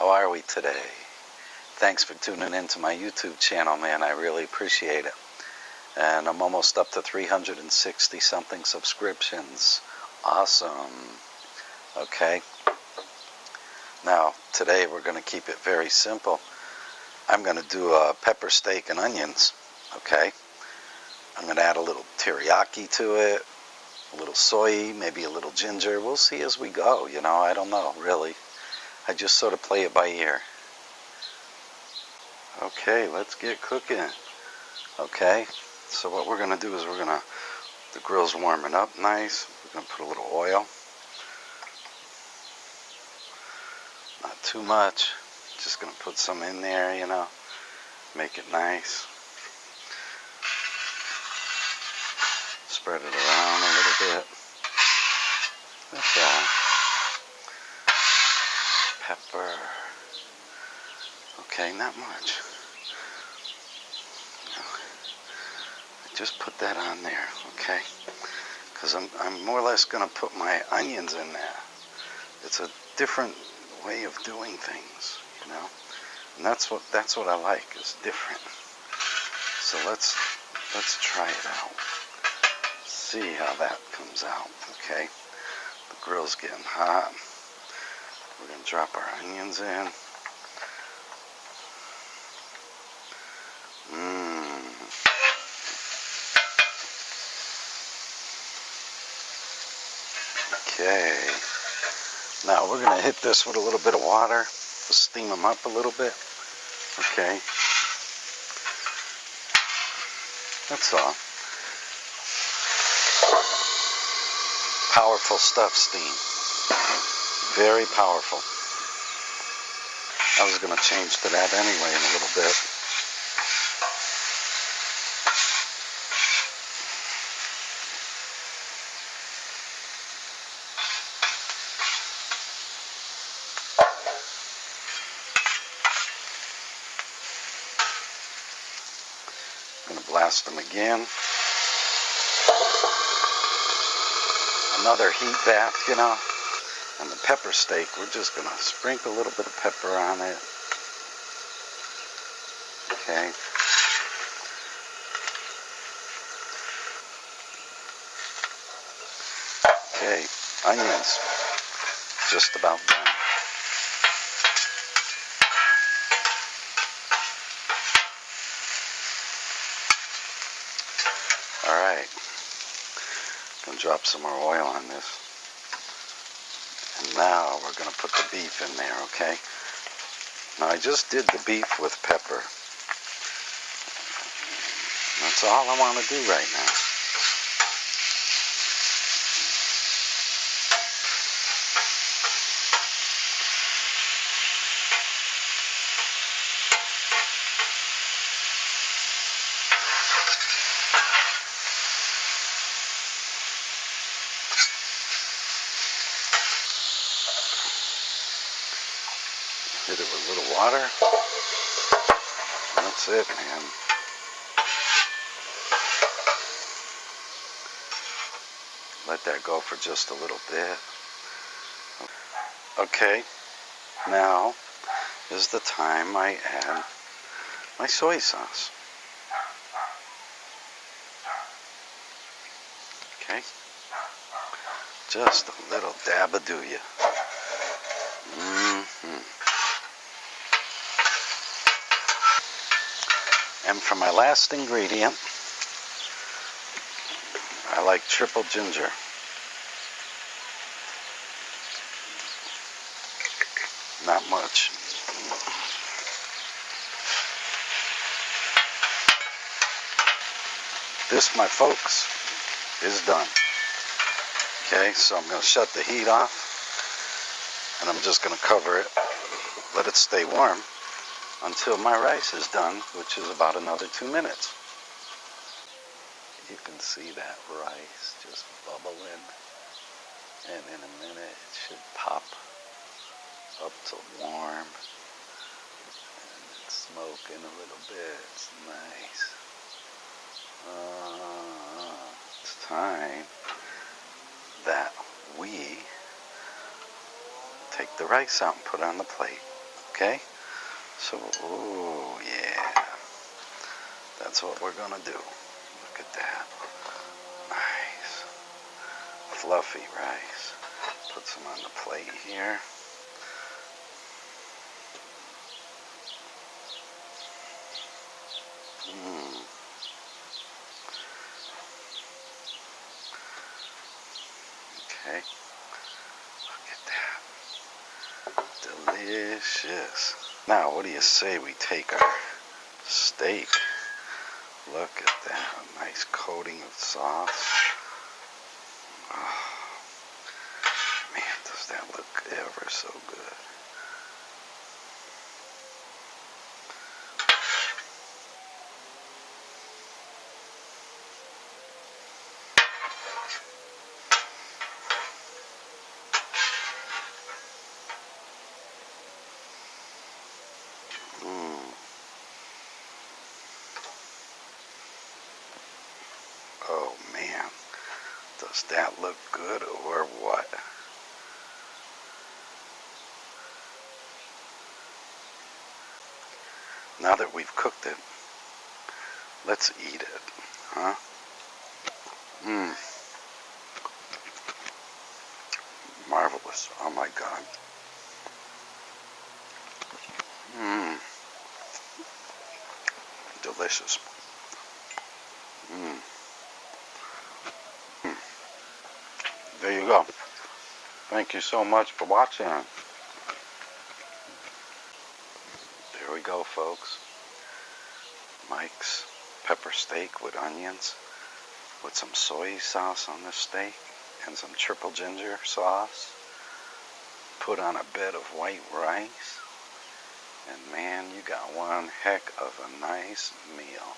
How are we today? Thanks for tuning into my YouTube channel, man. I really appreciate it. And I'm almost up to 360 something subscriptions. Awesome. Okay. Now, today we're going to keep it very simple. I'm going to do a pepper steak and onions. Okay. I'm going to add a little teriyaki to it, a little soy, maybe a little ginger. We'll see as we go, you know. I don't know, really. I just sort of play it by ear. Okay, let's get cooking. Okay, so what we're going to do is the grill's warming up nice. We're going to put a little oil. Not too much. Just going to put some in there, you know. Make it nice. Spread it around a little bit. That's all. Pepper. Okay, not much. I just put that on there, okay? Because I'm more or less going to put my onions in there. It's a different way of doing things, you know? And that's what I like, is different. So let's try it out. See how that comes out, okay? The grill's getting hot. We're going to drop our onions in. Okay. Now we're going to hit this with a little bit of water. Just steam them up a little bit. Okay. That's all. Powerful stuff, steam. Very powerful. I was going to change to that anyway in a little bit. I'm going to blast them again. Another heat bath, you know. And the pepper steak, we're just going to sprinkle a little bit of pepper on it. Okay. Okay, onions, just about done. All right. Gonna drop some more oil on this. And now we're going to put the beef in there, okay? Now I just did the beef with pepper. That's all I want to do right now. Hit it with a little water. That's it, man. Let that go for just a little bit. Okay, now is the time I add my soy sauce. Okay, just a little dab of do ya. And for my last ingredient, I like triple ginger. Not much. This, my folks, is done. Okay, so I'm going to shut the heat off, and I'm just going to cover it, let it stay warm until my rice is done, which is about another 2 minutes. You can see that rice just bubbling, and in a minute it should pop up to warm, and it's smoking a little bit. It's nice. It's time that we take the rice out and put it on the plate. Okay? So, oh yeah, that's what we're gonna do. Look at that. Nice. Fluffy rice. Put some on the plate here. Okay. Look at that. Delicious. Now, what do you say we take our steak? Look at that. A nice coating of sauce. Oh, man, does that look ever so good. Oh man, does that look good or what? Now that we've cooked it, let's eat it, huh? Marvelous. Oh my God. Delicious. There you go. Thank you so much for watching. There we go, folks. Mike's pepper steak with onions, with some soy sauce on the steak and some triple ginger sauce, put on a bed of white rice, and man, you got one heck of a nice meal.